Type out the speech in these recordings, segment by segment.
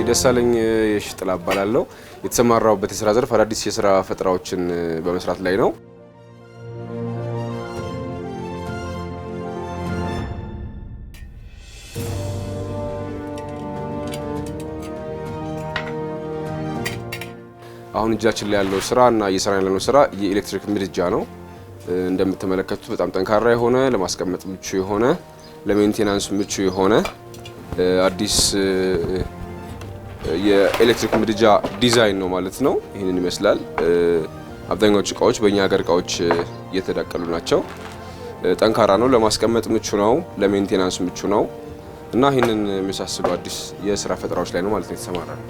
ደሳለኝ የሽጥላ አባላለሁ የተሰማራውበት የሥራ ዘርፍ አዳዲስ የሥራ ፈጠራዎችን በመስራት ላይ ነው። አሁን እጃችን ላይ ያለው ስራ እና እየሰራን ያለነው ስራ የኤሌክትሪክ ምድጃ ነው። እንደምትመለከቱት በጣም ጠንካራ የሆነ ለማስቀመጥ ምቹ የሆነ ለሜንቴናንስ ምቹ የሆነ አዲስ የኤሌክትሪክ ምድጃ ዲዛይን ነው ማለት ነው። ይሄንን ይመስላል። አብዛኞቹ እቃዎች በእኛ ሀገር እቃዎች እየተዳቀሉ ናቸው። ጠንካራ ነው፣ ለማስቀመጥ ምቹ ነው፣ ለሜንቴናንስ ምቹ ነው እና ይሄንን የሚያሳስሉ አዲስ የሥራ ፈጠራዎች ላይ ነው ማለት ነው የተሰማራነው።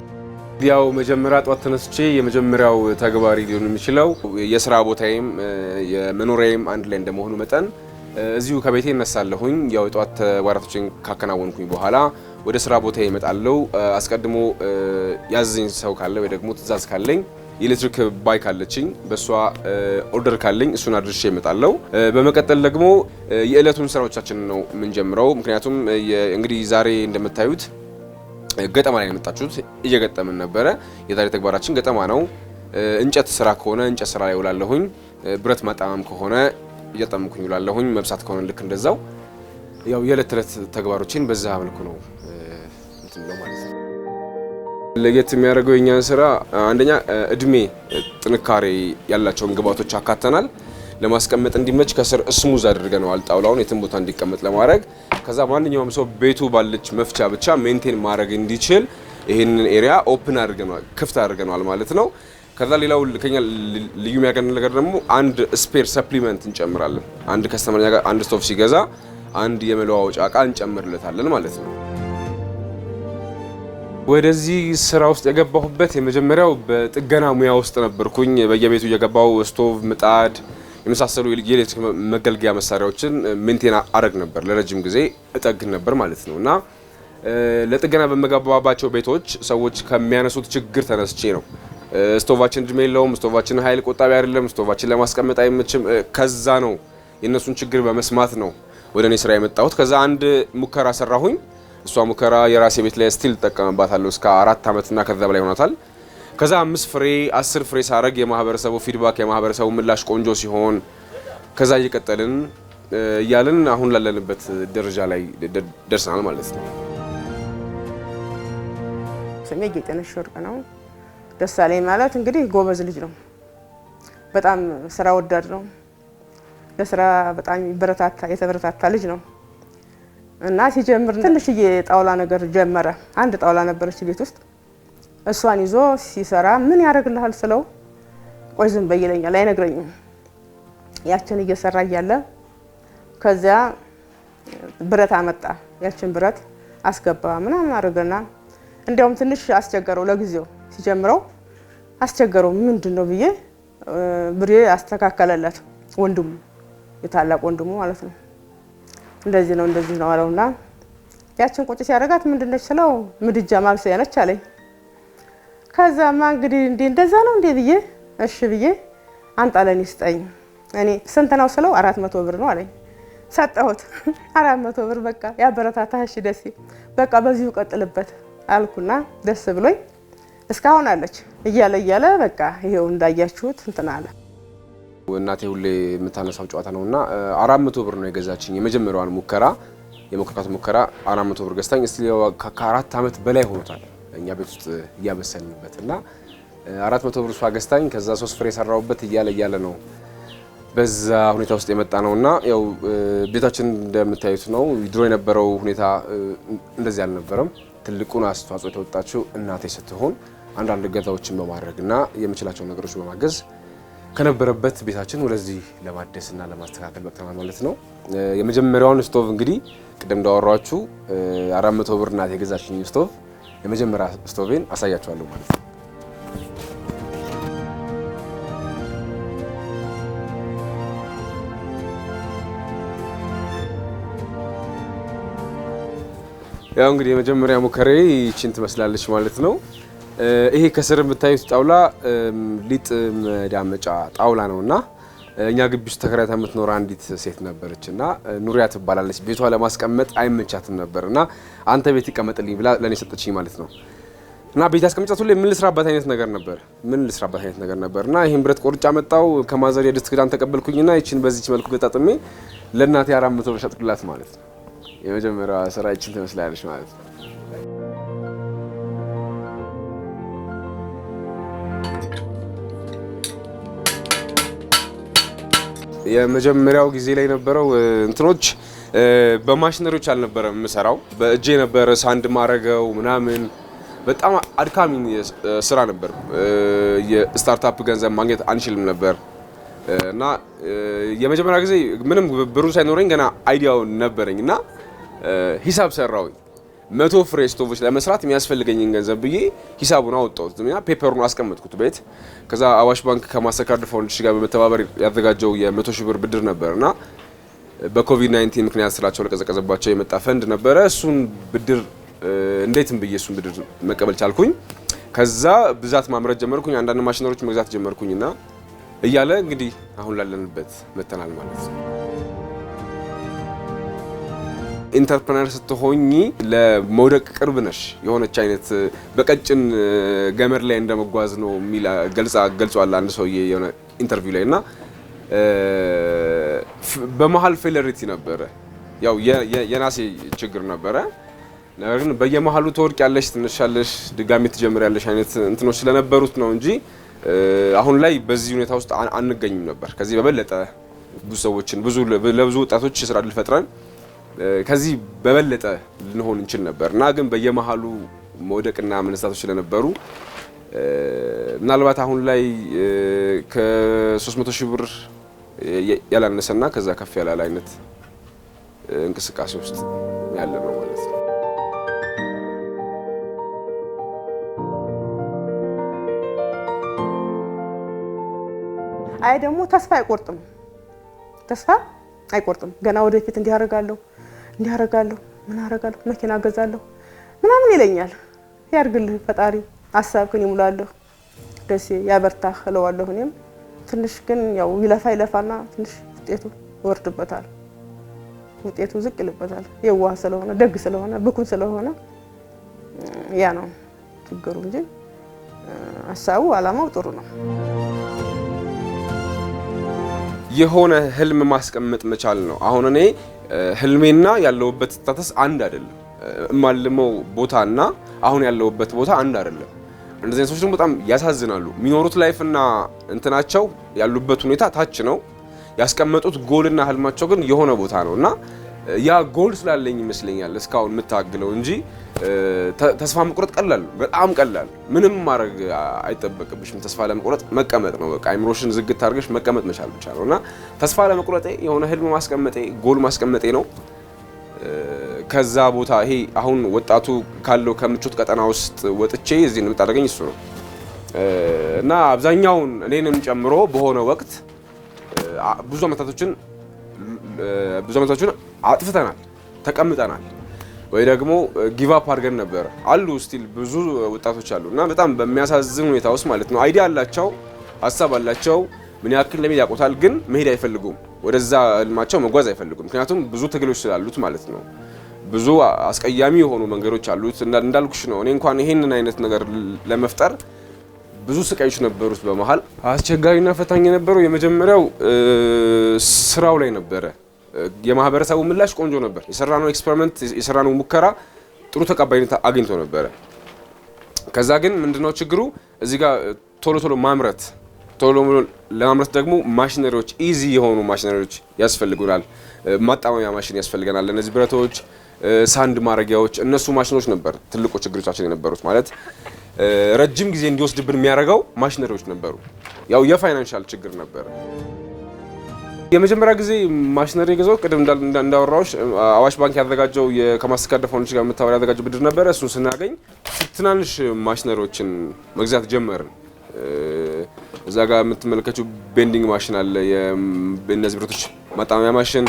ያው መጀመሪያ ጧት ተነስቼ የመጀመሪያው ተግባሪ ሊሆን የሚችለው የሥራ ቦታዬም የመኖሪያዬም አንድ ላይ እንደመሆኑ መጠን እዚሁ ከቤቴ እነሳለሁኝ። ያው ጧት ተግባራቶችን ካከናወንኩኝ በኋላ ወደ ስራ ቦታ ይመጣለው። አስቀድሞ ያዘኝ ሰው ካለ ወይ ደግሞ ትዕዛዝ ካለኝ የኤሌክትሪክ ባይክ አለችኝ፣ በሷ ኦርደር ካለኝ እሱን አድርሼ እመጣለው። በመቀጠል ደግሞ የእለቱን ስራዎቻችን ነው የምንጀምረው። ምክንያቱም እንግዲህ ዛሬ እንደምታዩት ገጠማ ላይ የመጣችሁት እየገጠምን ነበረ። የዛሬ ተግባራችን ገጠማ ነው። እንጨት ስራ ከሆነ እንጨት ስራ ላይ ውላለሁኝ። ብረት ማጣመም ከሆነ እያጣመምኩኝ ውላለሁኝ። መብሳት ከሆነ ልክ እንደዛው ያው የዕለት ተዕለት ተግባሮችን በዛ መልኩ ነው እንትን ነው ማለት ነው። ለየት የሚያደርገው የኛን ስራ አንደኛ እድሜ ጥንካሬ ያላቸውን ግብአቶች አካተናል። ለማስቀመጥ እንዲመች ከስር ስሙዝ አድርገናል ጣውላውን የትም ቦታ እንዲቀመጥ ለማድረግ። ከዛ ማንኛውም ሰው ቤቱ ባለች መፍቻ ብቻ ሜንቴን ማድረግ እንዲችል ይሄንን ኤሪያ ኦፕን አድርገናል፣ ክፍት አድርገናል ማለት ነው። ከዛ ሌላው ከኛ ልዩ የሚያገኝ ነገር ደግሞ አንድ ስፔር ሰፕሊመንት እንጨምራለን። አንድ ከስተመር ጋር አንድ ስቶቭ ሲገዛ አንድ የመለዋወጫ እቃ እንጨምርለታለን ማለት ነው። ወደዚህ ስራ ውስጥ የገባሁበት የመጀመሪያው በጥገና ሙያ ውስጥ ነበርኩኝ። በየቤቱ የገባው ስቶቭ፣ ምጣድ የመሳሰሉ የኤሌክትሪክ መገልገያ መሳሪያዎችን ሜንቴን አረግ ነበር። ለረጅም ጊዜ እጠግን ነበር ማለት ነው እና ለጥገና በመገባባቸው ቤቶች ሰዎች ከሚያነሱት ችግር ተነስቼ ነው ስቶቫችን እድሜ የለውም፣ ስቶቫችን ኃይል ቆጣቢ አይደለም፣ ስቶቫችን ለማስቀመጥ አይመችም። ከዛ ነው የነሱን ችግር በመስማት ነው ወደ እኔ ስራ የመጣሁት። ከዛ አንድ ሙከራ ሰራሁኝ። እሷ ሙከራ የራሴ ቤት ላይ ስቲል ተጠቀምባታለሁ እስከ 4 አመትና ከዛ በላይ ሆኗታል። ከዛ 5 ፍሬ 10 ፍሬ ሳረግ የማህበረሰቡ ፊድባክ የማህበረሰቡ ምላሽ ቆንጆ ሲሆን ከዛ እየቀጠልን እያልን አሁን ላለንበት ደረጃ ላይ ደርሰናል ማለት ነው። ስሜ ጌጠነሽ ወርቅ ነው። ደሳለኝ ማለት እንግዲህ ጎበዝ ልጅ ነው። በጣም ስራ ወዳድ ነው። ለስራ በጣም የተበረታታ ልጅ ነው እና ሲጀምር ትንሽዬ ጣውላ ነገር ጀመረ። አንድ ጣውላ ነበረች ቤት ውስጥ። እሷን ይዞ ሲሰራ ምን ያደርግልሃል ስለው ቆይ ዝም በይ ይለኛል፣ አይነግረኝም። ያችን እየሰራ እያለ ከዚያ ብረት አመጣ። ያችን ብረት አስገባ ምናምን አድርገና እንዲያውም ትንሽ አስቸገረው። ለጊዜው ሲጀምረው አስቸገረው። ምንድነው ብዬ ብሬ አስተካከለለት። ወንድሙ የታላቅ ወንድሙ ማለት ነው። እንደዚህ ነው አለውና ያችን ቁጭ ሲያደርጋት ምንድነች ስለው ምድጃ ማብሰያ ነች አለኝ። ከዛማ እንግዲህ እንደዛ ነው እንዴ ብዬ እሺ ብዬ አንጣለኝ ስጠኝ። እኔ ስንት ነው ስለው 400 ብር ነው አለኝ። ሰጠሁት። 400 ብር በቃ ያበረታታሽ ደስ በቃ በዚሁ ቀጥልበት አልኩና ደስ ብሎኝ እስካሁን አለች እያለ በቃ ይሄው እንዳያችሁት እንትን አለ። እናቴ ሁሌ የምታነሳው ጨዋታ ነውና 400 ብር ነው የገዛችኝ። የመጀመሪያዋን ሙከራ የሞከርኳት ሙከራ 400 ብር ገዝታኝ እስቲ ከ4 አመት በላይ ሆኖታል እኛ ቤት ውስጥ እያበሰልንበትና 400 ብር እሷ ገዝታኝ ከዛ 3 ፍሬ ሰራውበት እያለ ነው በዛ ሁኔታ ውስጥ የመጣ ነውና ያው ቤታችን እንደምታዩት ነው። ድሮ የነበረው ሁኔታ እንደዚህ አልነበረም። ትልቁን አስተዋጽኦ የተወጣችው እናቴ ስትሆን አንዳንድ ገዛዎችን በማድረግና የምችላቸው ነገሮች በማገዝ ከነበረበት ቤታችን ወደዚህ ለማደስና ለማስተካከል በቅተናል ማለት ነው። የመጀመሪያውን ስቶቭ እንግዲህ ቅድም እንዳወራችሁ 400 ብር እናቴ የገዛችኝ ስቶቭ የመጀመሪያ ስቶቬን አሳያችኋለሁ ማለት ነው። ያው እንግዲህ የመጀመሪያ ሙከራዬ ይቺን ትመስላለች ማለት ነው። ይሄ ከስር የምታዩት ጣውላ ሊጥ መዳመጫ ጣውላ ነውና እኛ ግቢ ውስጥ ተከራይታ የምትኖር አንዲት ሴት ነበረችና ኑሪያ ትባላለች። ቤቷ ለማስቀመጥ አይመቻትም ነበርና አንተ ቤት ይቀመጥልኝ ብላ ለኔ ሰጠችኝ ማለት ነው። እና ቤት አስቀምጫት ሁሌ ምን ልስራበት አይነት ነገር ነበር እና ይሄን ብረት ቆርጫ መጣው ከማዘር የድስት ክዳን ተቀበልኩኝና ይችን በዚች መልኩ ገጣጥሜ ለእናቴ 400 ብር ሸጥኩላት ማለት ነው። የመጀመሪያ ስራ ይችን ትመስላለች ማለት ነው። የመጀመሪያው ጊዜ ላይ ነበረው እንትኖች በማሽነሪዎች አልነበረም የምሰራው፣ በእጄ ነበር ሳንድ ማረገው ምናምን። በጣም አድካሚ ስራ ነበር። የስታርታፕ ገንዘብ ማግኘት አንችልም ነበር እና የመጀመሪያ ጊዜ ምንም ብሩ ሳይኖረኝ ገና አይዲያው ነበረኝ እና ሂሳብ ሰራውኝ 100 ፍሬ ስቶቮች ለመስራት የሚያስፈልገኝን ገንዘብ ብዬ ሂሳቡን አወጣሁት እና ፔፐሩን አስቀመጥኩት ቤት። ከዛ አዋሽ ባንክ ከማስተርካርድ ፋውንዴሽን ጋር በመተባበር ያዘጋጀው የ100 ሺህ ብር ብድር ነበርና በኮቪድ-19 ምክንያት ስራቸው ለቀዘቀዘባቸው የመጣ ፈንድ ነበረ። እሱን ብድር እንዴትም ብዬ እሱን ብድር መቀበል ቻልኩኝ። ከዛ ብዛት ማምረት ጀመርኩኝ፣ አንዳንድ ማሽነሪዎች መግዛት ጀመርኩኝና እያለ እንግዲህ አሁን ላለንበት መተናል ማለት ነው። ኢንተርፕረነር ስትሆኚ ለመውደቅ ቅርብ ነሽ። የሆነች አይነት በቀጭን ገመድ ላይ እንደመጓዝ ነው የሚል ገልጿል አንድ ሰውዬ የሆነ ኢንተርቪው ላይ እና በመሀል ፌለሪቲ ነበረ። ያው የናሴ ችግር ነበረ። ነገር ግን በየመሃሉ ተወድቂያለሽ፣ ትነሻለሽ፣ ድጋሚ ትጀምሪያለሽ አይነት እንትኖች ስለነበሩት ነው እንጂ አሁን ላይ በዚህ ሁኔታ ውስጥ አንገኝም ነበር። ከዚህ በበለጠ ብዙ ሰዎችን ለብዙ ወጣቶች ስራ እድል ፈጥረን ከዚህ በበለጠ ልንሆን እንችል ነበር እና ግን በየመሃሉ መውደቅና መነሳቶች ስለነበሩ ምናልባት አሁን ላይ ከ300 ሺህ ብር ያላነሰና ከዛ ከፍ ያላለ አይነት እንቅስቃሴ ውስጥ ያለ ነው ማለት ነው። አይ ደግሞ ተስፋ አይቆርጥም። ገና ወደፊት እንዲያረጋለሁ ምን አረጋለሁ፣ መኪና ገዛለሁ ምናምን ይለኛል። ያርግልህ ፈጣሪ፣ ሀሳብህን ይሙላልህ፣ ደስ ያበርታህ እለዋለሁ። እኔም ትንሽ ግን ያው ይለፋና ትንሽ ውጤቱ ይወርድበታል፣ ውጤቱ ዝቅ ይልበታል። የዋህ ስለሆነ ደግ ስለሆነ ብኩን ስለሆነ ያ ነው ችግሩ እንጂ ሀሳቡ አላማው ጥሩ ነው። የሆነ ህልም ማስቀመጥ መቻል ነው። አሁን እኔ ህልሜና ያለውበት ስታተስ አንድ አይደለም። እማልመው ቦታና አሁን ያለውበት ቦታ አንድ አይደለም። እንደዚህ ሰዎች ደግሞ በጣም ያሳዝናሉ። የሚኖሩት ላይፍና እንትናቸው ያሉበት ሁኔታ ታች ነው። ያስቀመጡት ጎልና ህልማቸው ግን የሆነ ቦታ ነውና ያ ጎል ስላለኝ ይመስለኛል እስካሁን የምታግለው እንጂ ተስፋ መቁረጥ ቀላል፣ በጣም ቀላል። ምንም ማድረግ አይጠበቅብሽም። ተስፋ ለመቁረጥ መቀመጥ ነው በቃ። አይምሮሽን ዝግት አድርገሽ መቀመጥ መቻል ብቻ ነውና ተስፋ ለመቁረጤ የሆነ ህልም ማስቀመጤ፣ ጎል ማስቀመጤ ነው። ከዛ ቦታ ይሄ አሁን ወጣቱ ካለው ከምቾት ቀጠና ውስጥ ወጥቼ እዚህ ነው የምታደርገኝ እሱ ነው እና አብዛኛውን እኔንም ጨምሮ በሆነ ወቅት ብዙ አመታቶችን አጥፍተናል፣ ተቀምጠናል ወይ ደግሞ ጊቭ አፕ አድርገን ነበር አሉ። ስቲል ብዙ ወጣቶች አሉ እና በጣም በሚያሳዝን ሁኔታ ውስጥ ማለት ነው። አይዲያ አላቸው፣ ሀሳብ አላቸው፣ ምን ያክል ለመሄድ ያውቁታል፣ ግን መሄድ አይፈልጉም። ወደዛ ህልማቸው መጓዝ አይፈልጉም። ምክንያቱም ብዙ ትግሎች ስላሉት ማለት ነው። ብዙ አስቀያሚ የሆኑ መንገዶች አሉት። እንዳልኩሽ ነው። እኔ እንኳን ይሄንን አይነት ነገር ለመፍጠር ብዙ ስቃዮች ነበሩት። በመሃል አስቸጋሪና ፈታኝ የነበረው የመጀመሪያው ስራው ላይ ነበረ። የማህበረሰቡ ምላሽ ቆንጆ ነበር። የሰራነው ኤክስፐሪመንት የሰራነው ሙከራ ጥሩ ተቀባይነት አግኝቶ ነበረ። ከዛ ግን ምንድነው ችግሩ? እዚህ ጋር ቶሎ ለማምረት ደግሞ ማሽነሪዎች፣ ኢዚ የሆኑ ማሽነሪዎች ያስፈልጉናል። ማጣመሚያ ማሽን ያስፈልገናል። እነዚህ ብረቶች፣ ሳንድ ማረጊያዎች፣ እነሱ ማሽኖች ነበር ትልቁ ችግሮቻችን የነበሩት። ማለት ረጅም ጊዜ እንዲወስድብን የሚያደርገው ማሽነሪዎች ነበሩ። ያው የፋይናንሻል ችግር ነበር። የመጀመሪያ ጊዜ ማሽነሪ የገዛው ቅድም እንዳወራዎች አዋሽ ባንክ ያዘጋጀው ከማስተርካርድ ፋውንዴሽን ጋር መተባበር ያዘጋጀው ብድር ነበረ። እሱን ስናገኝ ትናንሽ ማሽነሪዎችን መግዛት ጀመርን። እዛ ጋር የምትመለከቱት ቤንዲንግ ማሽን አለ፣ የእነዚህ ብረቶች ማጣመሚያ ማሽን።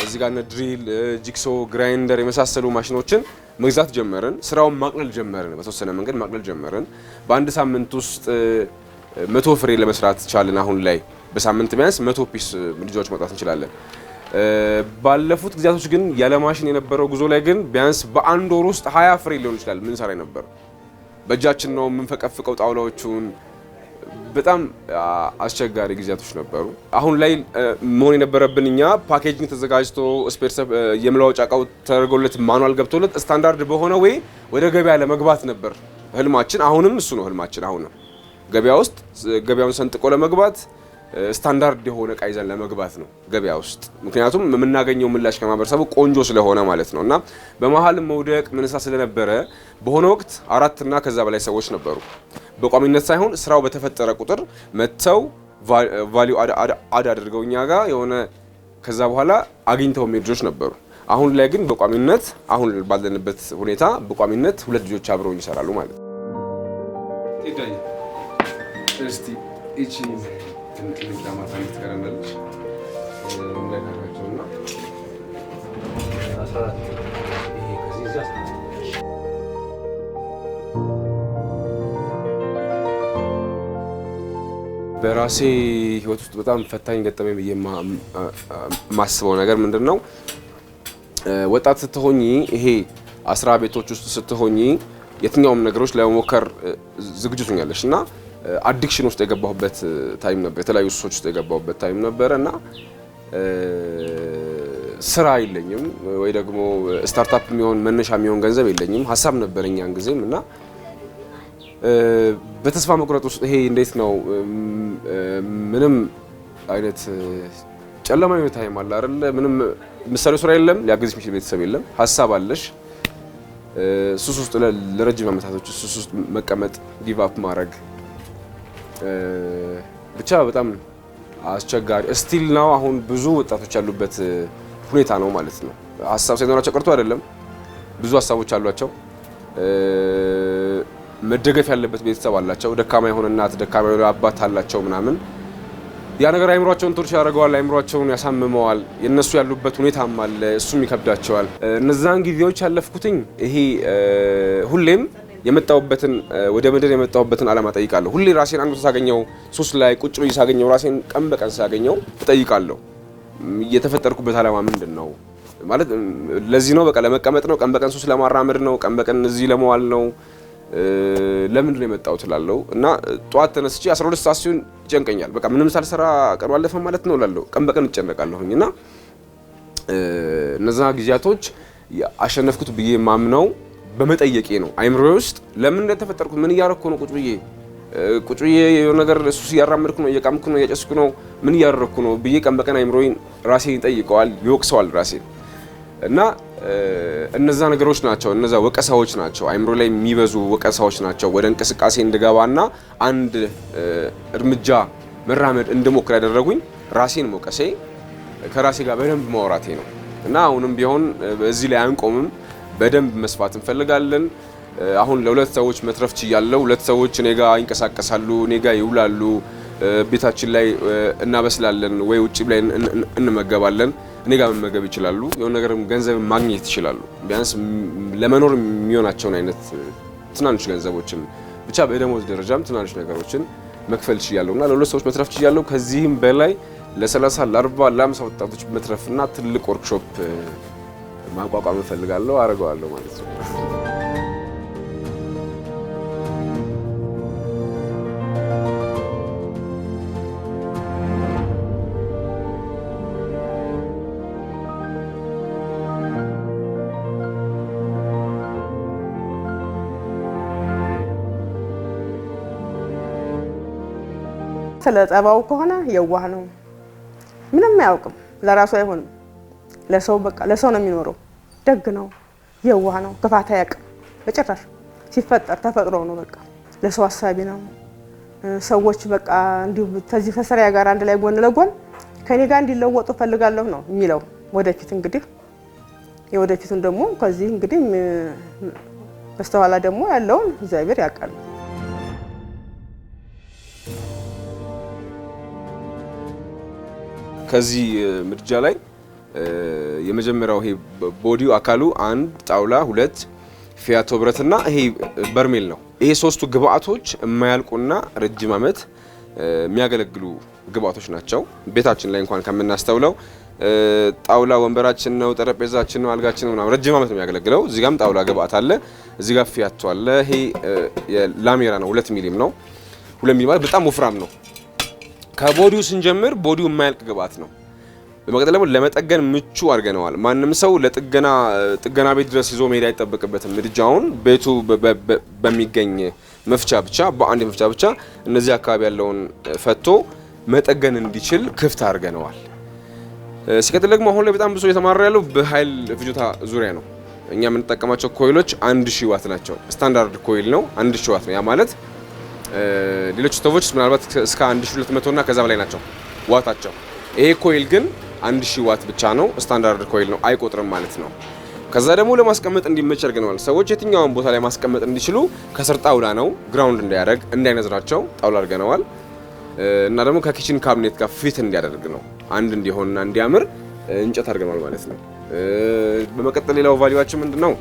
እዚህ ጋር ድሪል፣ ጂክሶ፣ ግራይንደር የመሳሰሉ ማሽኖችን መግዛት ጀመርን። ስራውን ማቅለል ጀመርን፣ በተወሰነ መንገድ ማቅለል ጀመርን። በአንድ ሳምንት ውስጥ 100 ፍሬ ለመስራት ቻልን። አሁን ላይ በሳምንት ቢያንስ 100 ፒስ ልጆች ማውጣት እንችላለን። ባለፉት ጊዜያቶች ግን ያለ ማሽን የነበረው ጉዞ ላይ ግን ቢያንስ በአንድ ወር ውስጥ 20 ፍሬ ሊሆን ይችላል ምን ሰራ ነበር በእጃችን ነው የምንፈቀፍቀው ጣውላዎቹን። በጣም አስቸጋሪ ጊዜያቶች ነበሩ። አሁን ላይ መሆን የነበረብን እኛ ፓኬጂንግ ተዘጋጅቶ ስፔር የመለዋወጫ እቃው ተደርጎለት ማኑዋል ገብቶለት ስታንዳርድ በሆነ ወይ ወደ ገበያ ለመግባት ነበር ህልማችን። አሁንም እሱ ነው ህልማችን። አሁንም ገበያ ውስጥ ገበያውን ሰንጥቆ ለመግባት ስታንዳርድ የሆነ እቃ ይዘን ለመግባት ነው ገበያ ውስጥ። ምክንያቱም የምናገኘው ምላሽ ከማህበረሰቡ ቆንጆ ስለሆነ ማለት ነው። እና በመሀል መውደቅ ምንሳ ስለነበረ በሆነ ወቅት 4 እና ከዛ በላይ ሰዎች ነበሩ። በቋሚነት ሳይሆን ስራው በተፈጠረ ቁጥር መጥተው ቫልዩ አድ አድርገው እኛ ጋር የሆነ ከዛ በኋላ አግኝተው የሚሄዱ ልጆች ነበሩ። አሁን ላይ ግን በቋሚነት አሁን ባለንበት ሁኔታ በቋሚነት 2 ልጆች አብረው ይሰራሉ ማለት ነው። እስቲ እቺ ለማታ ትቀረናለች እንደካራቸውና 14 ይሄ ከዚህ እዛ በራሴ ህይወት ውስጥ በጣም ፈታኝ ገጠመኝ ብዬ የማስበው ነገር ምንድነው? ወጣት ስትሆኚ ይሄ 10 ቤቶች ውስጥ ስትሆኚ የትኛውም ነገሮች ለመሞከር ዝግጁ ትሆኛለሽ እና አዲክሽን ውስጥ የገባሁበት ታይም ነበር። የተለያዩ ሱሶች ውስጥ የገባሁበት ታይም ነበር እና ስራ የለኝም ወይ ደግሞ ስታርታፕ የሚሆን መነሻ የሚሆን ገንዘብ የለኝም። ሀሳብ ነበረኝ ያን ጊዜም እና በተስፋ መቁረጥ ውስጥ ይሄ እንዴት ነው ምንም አይነት ጨለማ ህይወት ታይም አለ አይደል? ምንም ምሳሌው ስራ የለም፣ ሊያግዝሽ የሚችል ቤተሰብ የለም። ሀሳብ አለሽ። ሱስ ውስጥ ለረጅም ዓመታቶች ሱስ ውስጥ መቀመጥ፣ ጊቭ አፕ ማድረግ ብቻ በጣም አስቸጋሪ ስቲል ነው። አሁን ብዙ ወጣቶች ያሉበት ሁኔታ ነው ማለት ነው። ሀሳብ ሳይኖራቸው ቀርቶ አይደለም፣ ብዙ ሀሳቦች አሏቸው። መደገፍ ያለበት ቤተሰብ አላቸው። ደካማ የሆነ እናት፣ ደካማ የሆነ አባት አላቸው ምናምን። ያ ነገር አይምሯቸውን ቶርች ያደርገዋል፣ አይምሯቸውን ያሳምመዋል። የነሱ ያሉበት ሁኔታም አለ፣ እሱም ይከብዳቸዋል። እነዛን ጊዜዎች ያለፍኩትኝ ይሄ ሁሌም የመጣሁበትን ወደ ምድር የመጣሁበትን ዓላማ ጠይቃለሁ። ሁሌ ራሴን አንዱ ሳገኘው ሱስ ላይ ቁጭ ብዬ ሳገኘው ራሴን ቀን በቀን ሳገኘው ጠይቃለሁ። የተፈጠርኩበት ዓላማ ምንድን ነው ማለት ለዚህ ነው። በቃ ለመቀመጥ ነው፣ ቀን በቀን ሱስ ለማራመድ ነው፣ ቀን በቀን እዚህ ለመዋል ነው። ለምንድን ነው የመጣሁት እላለሁ እና ጧት ተነስቼ 12 ሰዓት ሲሆን ይጨንቀኛል። በቃ ምንም ሳልሰራ ቀኑ አለፈ ማለት ነው እላለሁ። ቀን በቀን እጨነቃለሁኝ እና እነዛ ጊዜያቶች አሸነፍኩት ብዬ ማምነው በመጠየቄ ነው። አይምሮዬ ውስጥ ለምን እንደተፈጠርኩት ምን እያደረኩ ነው ቁጭ ብዬ የሆነ ነገር ሱስ እያራመድኩ ነው፣ እየቃምኩ ነው፣ እያጨስኩ ነው፣ ምን እያደረኩ ነው ብዬ ቀን በቀን አይምሮዬን ራሴን ይጠይቀዋል፣ ይወቅሰዋል ራሴን እና እነዛ ነገሮች ናቸው፣ እነዛ ወቀሳዎች ናቸው፣ አይምሮ ላይ የሚበዙ ወቀሳዎች ናቸው ወደ እንቅስቃሴ እንድገባና አንድ እርምጃ መራመድ እንድሞክር ያደረጉኝ ራሴን መውቀሴ፣ ከራሴ ጋር በደንብ ማውራቴ ነው እና አሁንም ቢሆን በዚህ ላይ አንቆምም። በደንብ መስፋት እንፈልጋለን። አሁን ለ2 ሰዎች መትረፍ ችያለሁ። 2 ሰዎች እኔ ጋር ይንቀሳቀሳሉ፣ እኔ ጋር ይውላሉ። ቤታችን ላይ እናበስላለን ወይ ውጪ ላይ እንመገባለን። እኔ ጋር መመገብ ይችላሉ። የሆነ ነገርም ገንዘብ ማግኘት ይችላሉ። ቢያንስ ለመኖር የሚሆናቸውን አይነት ትናንሽ ገንዘቦችን ብቻ በደሞዝ ደረጃም ትናንሽ ነገሮችን መክፈል ችያለሁና ለ2 ሰዎች መትረፍ ችያለሁ። ከዚህም በላይ ለ30 ለ40 ለ50 ወጣቶች መትረፍና ትልቅ ወርክሾፕ ማቋቋም እፈልጋለሁ፣ አደርገዋለሁ ማለት ነው። ስለ ጸባው ከሆነ የዋህ ነው፣ ምንም አያውቅም፣ ለራሱ አይሆንም፣ ለሰው በቃ ለሰው ነው የሚኖረው። ደግ ነው፣ የዋህ ነው፣ ክፋት አያውቅም በጭራሽ። ሲፈጠር ተፈጥሮ ነው፣ በቃ ለሰው አሳቢ ነው። ሰዎች በቃ እንዲሁ ከዚህ ከስራዬ ጋር አንድ ላይ ጎን ለጎን ከኔ ጋር እንዲለወጡ ፈልጋለሁ ነው የሚለው። ወደፊት እንግዲህ የወደፊቱን ደግሞ ከዚህ እንግዲህ በስተኋላ ደግሞ ያለውን እግዚአብሔር ያውቃል። ከዚህ ምድጃ ላይ የመጀመሪያው ይሄ ቦዲው አካሉ 1 ጣውላ 2 ፊያቶ ብረትና ይሄ በርሜል ነው። ይሄ 3ቱ ግብአቶች የማያልቁና ረጅም ዓመት የሚያገለግሉ ግብአቶች ናቸው። ቤታችን ላይ እንኳን ከምናስተውለው ጣውላ ወንበራችን ነው፣ ጠረጴዛችን ነው፣ አልጋችን ነው ምናምን ረጅም ዓመት ነው የሚያገለግለው። እዚህ ጋርም ጣውላ ግብአት አለ። እዚህ ጋር ፊያቶ አለ። ይሄ ላሜራ ነው 2 ሚሊም ነው። 2 ሚሊም ማለት በጣም ወፍራም ነው። ከቦዲው ስንጀምር ቦዲው የማያልቅ ግብአት ነው። በመቀጠል ደግሞ ለመጠገን ምቹ አድርገነዋል። ማንም ሰው ጥገና ቤት ድረስ ይዞ መሄድ አይጠበቅበትም። ምድጃውን ቤቱ በሚገኝ መፍቻ ብቻ በአንድ መፍቻ ብቻ እነዚህ አካባቢ ያለውን ፈቶ መጠገን እንዲችል ክፍት አድርገነዋል። ሲቀጥል ደግሞ አሁን ላይ በጣም ብዙ እየተማረ ያለው በኃይል ፍጆታ ዙሪያ ነው። እኛ የምንጠቀማቸው ኮይሎች 1000 ዋት ናቸው። ስታንዳርድ ኮይል ነው 1000 ዋት ነው። ያ ማለት ሌሎች ስቶቮች ምናልባት እስከ 1200 እና ከዛ በላይ ናቸው ዋታቸው። ይሄ ኮይል ግን 1000 ዋት ብቻ ነው። ስታንዳርድ ኮይል ነው፣ አይቆጥርም ማለት ነው። ከዛ ደግሞ ለማስቀመጥ እንዲመች አድርገነዋል። ሰዎች የትኛውን ቦታ ላይ ማስቀመጥ እንዲችሉ ከስር ጣውላ ነው ግራውንድ እንዳያደርግ እንዳይነዝራቸው ጣውላ አድርገነዋል። እና ደግሞ ከኪችን ካቢኔት ጋር ፊት እንዲያደርግ ነው፣ አንድ እንዲሆንና እንዲያምር እንጨት አድርገናል ማለት ነው። በመቀጠል ሌላው ቫልዩዋችን ምንድነው?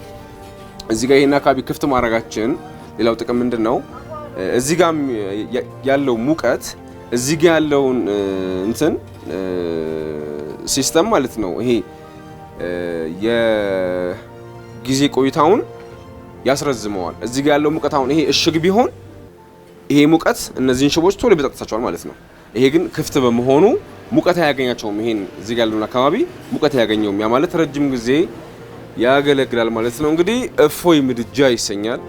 እዚህ ጋር ይሄን አካባቢ ክፍት ማድረጋችን ሌላው ጥቅም ምንድነው? እዚህ ጋር ያለው ሙቀት እዚህ ጋር ያለውን እንትን ሲስተም ማለት ነው። ይሄ የጊዜ ቆይታውን ያስረዝመዋል። እዚህ ጋር ያለው ሙቀት አሁን ይሄ እሽግ ቢሆን ይሄ ሙቀት እነዚህን ሽቦች ቶሎ ይበጣጥሳቸዋል ማለት ነው። ይሄ ግን ክፍት በመሆኑ ሙቀት አያገኛቸውም። ይሄን እዚህ ጋር ያለውን አካባቢ ሙቀት አያገኘውም። ያ ማለት ረጅም ጊዜ ያገለግላል ማለት ነው። እንግዲህ እፎይ ምድጃ ይሰኛል።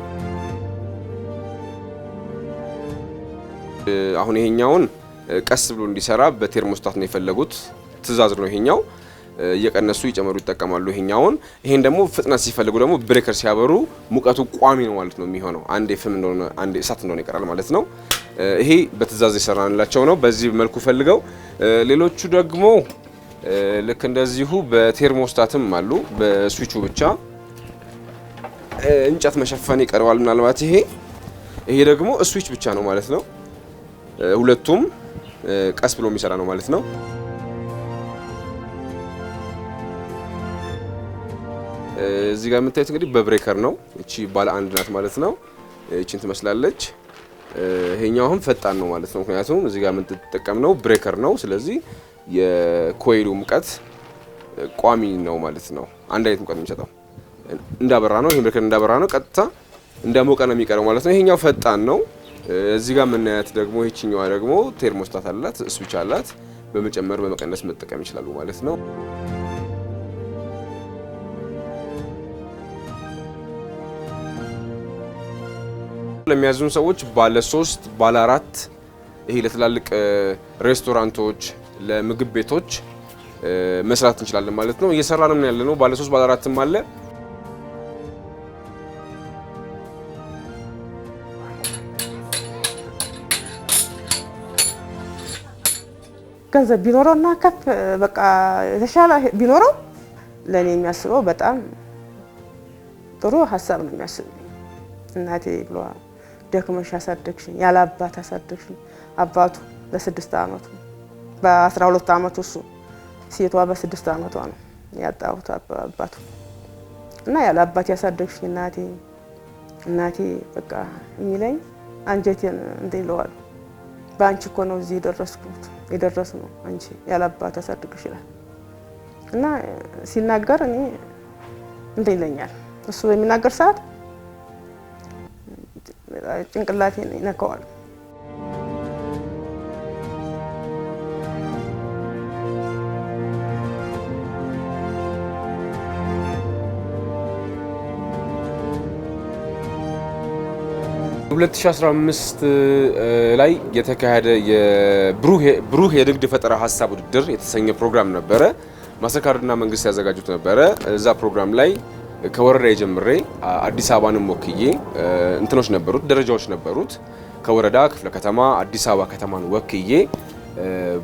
አሁን ይሄኛውን ቀስ ብሎ እንዲሰራ በቴርሞስታት ነው የፈለጉት። ትዕዛዝ ነው ይሄኛው። እየቀነሱ ይጨመሩ ይጠቀማሉ ይሄኛውን። ይሄን ደግሞ ፍጥነት ሲፈልጉ ደግሞ ብሬከር ሲያበሩ ሙቀቱ ቋሚ ነው ማለት ነው የሚሆነው። አንዴ ፍም እንደሆነ አንዴ እሳት እንደሆነ ይቀራል ማለት ነው። ይሄ በትዕዛዝ የሰራንላቸው ነው በዚህ መልኩ ፈልገው። ሌሎቹ ደግሞ ልክ እንደዚሁ በቴርሞስታትም አሉ። በስዊቹ ብቻ እንጨት መሸፈን ይቀርባል ምናልባት። ይሄ ደግሞ ስዊች ብቻ ነው ማለት ነው። ሁለቱም ቀስ ብሎ የሚሰራ ነው ማለት ነው። እዚህ ጋር የምታዩት እንግዲህ በብሬከር ነው። እቺ ባለ አንድ ናት ማለት ነው። እቺን ትመስላለች። ይሄኛው አሁን ፈጣን ነው ማለት ነው። ምክንያቱም እዚህ ጋር የምንጠቀምነው ብሬከር ነው። ስለዚህ የኮይሉ ሙቀት ቋሚ ነው ማለት ነው። አንድ አይነት ሙቀት የሚሰጠው እንዳበራ ነው። ይሄ ብሬከር እንዳበራ ነው፣ ቀጥታ እንደሞቀ ነው የሚቀረው ማለት ነው። ይሄኛው ፈጣን ነው። እዚህ ጋር የምናያት ደግሞ ይቺኛዋ ደግሞ ቴርሞስታት አላት፣ ስዊች አላት። በመጨመር በመቀነስ መጠቀም ይችላሉ ማለት ነው። ለሚያዙን ሰዎች ባለ 3 ባለ 4 ይሄ ለትላልቅ ሬስቶራንቶች ለምግብ ቤቶች መስራት እንችላለን ማለት ነው። እየሰራንም ያለነው ባለ 3 ባለ 4ም አለ። ገንዘብ ቢኖረውና ከፍ በቃ የተሻለ ቢኖረው ለኔ የሚያስበው በጣም ጥሩ ሀሳብ ነው የሚያስበው። እናቴ ብሏ ደክመሽ ያሳደግሽኝ ያለ አባት ያሳደግሽኝ። አባቱ በ6 አመቱ በ12 አመቱ እሱ፣ ሴቷ በ6 አመቷ ነው ያጣሁት አባቱ እና ያለ አባት ያሳደግሽኝ እናቴ በቃ የሚለኝ አንጀቴን እንደይለዋል። በአንቺ እኮ ነው እዚህ የደረስ ነው አንቺ ያለ አባት ያሳድግሽ ይላል እና ሲናገር እኔ እንደይለኛል። እሱ በሚናገር ሰዓት ጭንቅላቴን ይነካዋል። በ2015 ላይ የተካሄደ የብሩህ የንግድ ፈጠራ ሀሳብ ውድድር የተሰኘ ፕሮግራም ነበረ። ማስተርካርድና መንግስት ያዘጋጁት ነበረ። እዛ ፕሮግራም ላይ ከወረዳ ጀምሬ አዲስ አበባንም ወክዬ እንትኖች ነበሩት፣ ደረጃዎች ነበሩት። ከወረዳ ክፍለ ከተማ አዲስ አበባ ከተማን ወክዬ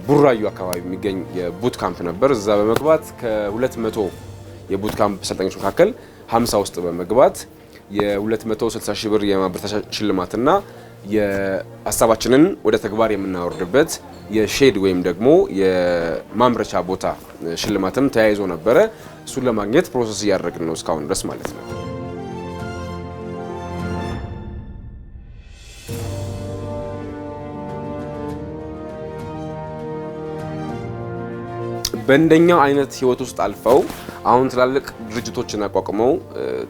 ቡራዩ አካባቢ የሚገኝ የቡት ካምፕ ነበር። እዛ በመግባት ከ200 የቡት ካምፕ ሰልጣኞች መካከል 50 ውስጥ በመግባት የ260 ሺህ ብር የማበረታቻ ሽልማትና የሀሳባችንን ወደ ተግባር የምናወርድበት የሼድ ወይም ደግሞ የማምረቻ ቦታ ሽልማትም ተያይዞ ነበረ። እሱን ለማግኘት ፕሮሰስ እያደረግን ነው እስካሁን ድረስ ማለት ነው። በእንደኛው አይነት ህይወት ውስጥ አልፈው አሁን ትላልቅ ድርጅቶችን አቋቁመው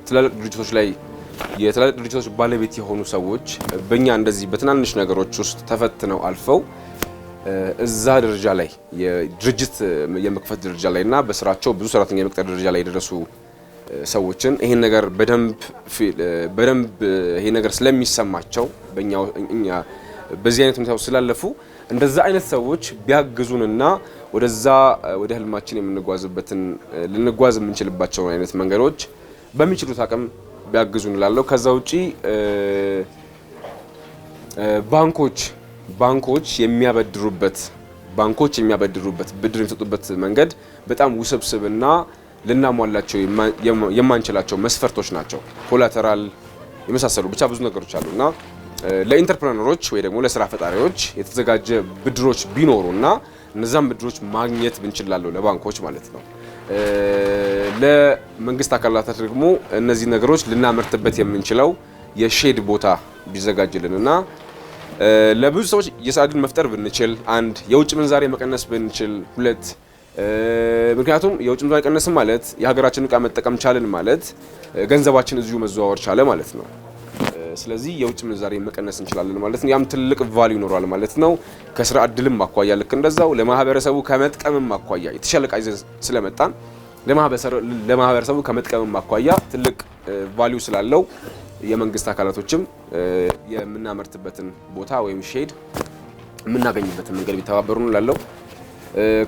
ትላልቅ ድርጅቶች ላይ የትላልቅ ድርጅቶች ባለቤት የሆኑ ሰዎች በእኛ እንደዚህ በትናንሽ ነገሮች ውስጥ ተፈትነው አልፈው እዛ ደረጃ ላይ የድርጅት የመክፈት ደረጃ ላይና በስራቸው ብዙ ሰራተኛ የመቅጠር ደረጃ ላይ የደረሱ ሰዎችን ይሄን ነገር በደንብ ይሄ ነገር ስለሚሰማቸው እኛ በዚህ አይነት ሁኔታ ስላለፉ እንደዛ አይነት ሰዎች ቢያግዙንና ወደ ህልማችን የምንጓዝበትን ልንጓዝ የምንችልባቸው አይነት መንገዶች በሚችሉት አቅም ቢያግዙን እላለሁ። ከዛ ውጪ ባንኮች የሚያበድሩበት ብድር የሚሰጡበት መንገድ በጣም ውስብስብና ልናሟላቸው የማንችላቸው መስፈርቶች ናቸው። ኮላተራል የመሳሰሉ ብቻ ብዙ ነገሮች አሉና ለኢንተርፕረነሮች ወይ ደግሞ ለስራ ፈጣሪዎች የተዘጋጀ ብድሮች ቢኖሩና እነዛን ብድሮች ማግኘት ብንችላለው ለባንኮች ማለት ነው። ለመንግስት አካላት ደግሞ እነዚህ ነገሮች ልናመርትበት የምንችለው የሼድ ቦታ ቢዘጋጅልንና ለብዙ ሰዎች የስራ ዕድል መፍጠር ብንችል፣ አንድ የውጭ ምንዛሬ መቀነስ ብንችል፣ ሁለት ምክንያቱም የውጭ ምንዛሬ ቀነስ ማለት የሀገራችንን ዕቃ መጠቀም ቻልን ማለት ገንዘባችን እዚሁ መዘዋወር ቻለ ማለት ነው። ስለዚህ የውጭ ምንዛሬ መቀነስ እንችላለን ማለት ነው። ያም ትልቅ ቫልዩ ይኖራል ማለት ነው። ከስራ ዕድልም አኳያ ልክ እንደዛው ለማህበረሰቡ ከመጥቀምም አኳያ የተሻለ ዕቃ ይዘን ስለመጣን ለማህበረሰቡ ከመጥቀምም አኳያ ትልቅ ቫልዩ ስላለው የመንግስት አካላቶችም የምናመርትበትን ቦታ ወይም ሼድ የምናገኝበትን መንገድ ቢተባበሩን እላለሁ።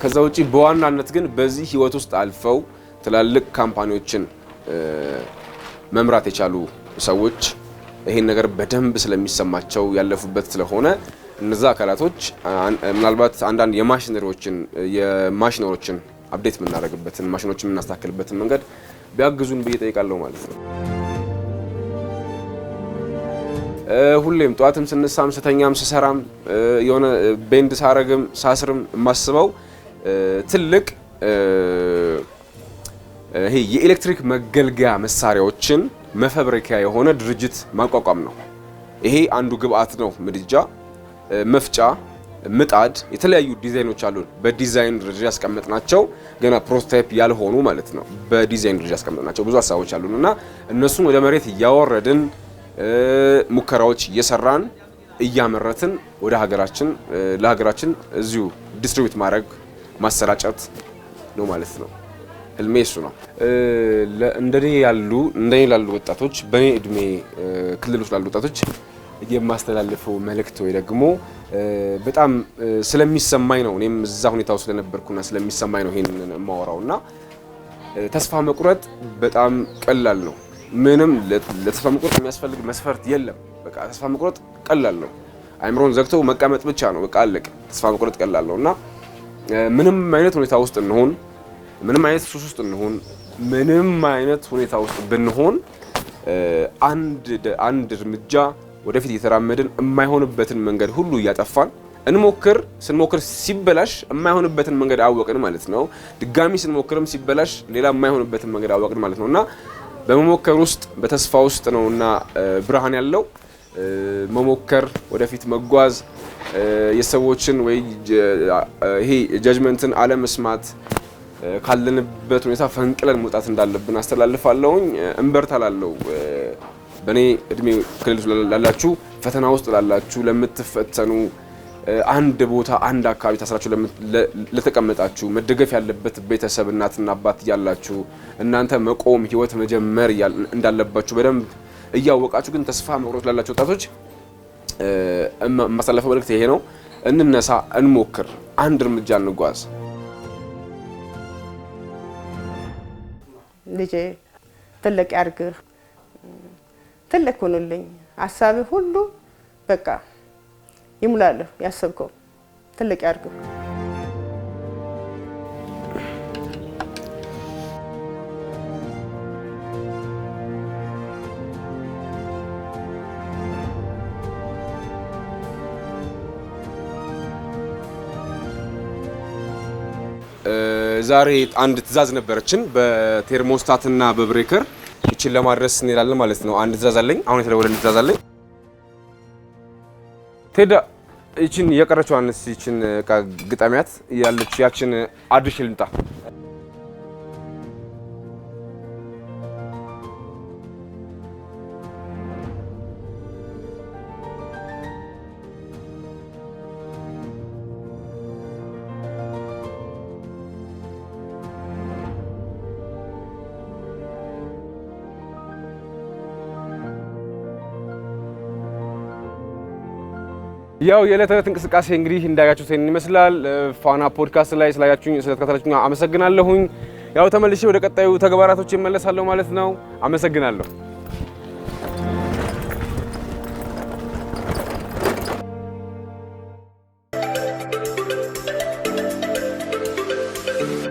ከዛ ውጪ በዋናነት ግን በዚህ ህይወት ውስጥ አልፈው ትላልቅ ካምፓኒዎችን መምራት የቻሉ ሰዎች ይሄን ነገር በደንብ ስለሚሰማቸው ያለፉበት ስለሆነ እነዛ አካላቶች ምናልባት አንዳንድ የማሽነሮችን አፕዴት የምናደርግበትን ማሽኖችን የምናስተካክልበትን መንገድ ቢያግዙን ብዬ ጠይቃለሁ ማለት ነው። ሁሌም ጠዋትም ስነሳም ስተኛም ስሰራም የሆነ ቤንድ ሳረግም ሳስርም የማስበው ትልቅ ይሄ የኤሌክትሪክ መገልገያ መሳሪያዎችን መፈብሪካ የሆነ ድርጅት ማቋቋም ነው። ይሄ አንዱ ግብአት ነው። ምድጃ፣ መፍጫ፣ ምጣድ የተለያዩ ዲዛይኖች አሉን። በዲዛይን ደረጃ ያስቀመጥናቸው ገና ፕሮቶታይፕ ያልሆኑ ማለት ነው። በዲዛይን ደረጃ ያስቀመጥናቸው ብዙ ሀሳቦች አሉንና እነሱን ወደ መሬት እያወረድን ሙከራዎች እየሰራን እያመረትን ወደ ለሀገራችን እዚሁ ዲስትሪቢዩት ማድረግ ማሰራጨት ነው ማለት ነው። ህልሜ እሱ ነው። እንደኔ ያሉ ወጣቶች በኔ እድሜ ክልል ውስጥ ላሉ ወጣቶች የማስተላልፈው መልእክት ወይ ደግሞ በጣም ስለሚሰማኝ ነው። እኔም እዛ ሁኔታው ስለነበርኩና ስለሚሰማኝ ነው ይሄንን የማወራውና ተስፋ መቁረጥ በጣም ቀላል ነው። ምንም ለተስፋ መቁረጥ የሚያስፈልግ መስፈርት የለም። በቃ ተስፋ መቁረጥ ቀላል ነው። አይምሮን ዘግቶ መቀመጥ ብቻ ነው። በቃ አለቀ። ተስፋ መቁረጥ ቀላል ነውና ምንም አይነት ሁኔታ ውስጥ እንሆን፣ ምንም አይነት ሱስ ውስጥ እንሆን፣ ምንም አይነት ሁኔታ ውስጥ ብንሆን አንድ እርምጃ ወደፊት እየተራመድን የማይሆንበትን መንገድ ሁሉ እያጠፋን እንሞክር። ስንሞክር ሲበላሽ የማይሆንበትን መንገድ አወቅን ማለት ነው። ድጋሚ ስንሞክርም ሲበላሽ ሌላ የማይሆንበትን መንገድ አወቅን ማለት ነውና በመሞከር ውስጥ በተስፋ ውስጥ ነውና ብርሃን ያለው መሞከር፣ ወደፊት መጓዝ፣ የሰዎችን ወይ ይሄ ጃጅመንትን አለመስማት፣ ካለንበት ሁኔታ ፈንቅለን መውጣት እንዳለብን አስተላልፋለሁኝ። እንበርታላለሁ። በኔ እድሜ ክልል ላላችሁ፣ ፈተና ውስጥ ላላችሁ፣ ለምትፈተኑ፣ አንድ ቦታ አንድ አካባቢ ታስራችሁ ለተቀመጣችሁ፣ መደገፍ ያለበት ቤተሰብ እናትና አባት ያላችሁ፣ እናንተ መቆም ህይወት መጀመር እንዳለባችሁ በደንብ እያወቃችሁ ግን ተስፋ መቁረጥ ላላችሁ ወጣቶች ማስተላለፈው መልእክት ይሄ ነው። እንነሳ፣ እንሞክር፣ አንድ እርምጃ እንጓዝ። ልጄ ትልቅ ያርግህ፣ ትልቅ ሁንልኝ፣ ሀሳብህ ሁሉ በቃ ይሙላልህ፣ ያሰብከው ትልቅ ያርግህ። ዛሬ አንድ ትዕዛዝ ነበረችን በቴርሞስታትና በብሬከር እቺን ለማድረስ እንሄዳለን ማለት ነው። አንድ ትዕዛዝ አለኝ። አሁን የተደወለልኝ ትዕዛዝ አለኝ። ቴዳ ይችን የቀረችዋን ይችን ግጠሚያት ያለች ያችን አድርሽ ልምጣ። ያው የዕለት ተዕለት እንቅስቃሴ እንግዲህ እንዳያችሁት ይመስላል። ፋና ፖድካስት ላይ ስላያችሁኝ ስለተከታተላችሁኝ አመሰግናለሁኝ። ያው ተመልሼ ወደ ቀጣዩ ተግባራቶች እመለሳለሁ ማለት ነው። አመሰግናለሁ።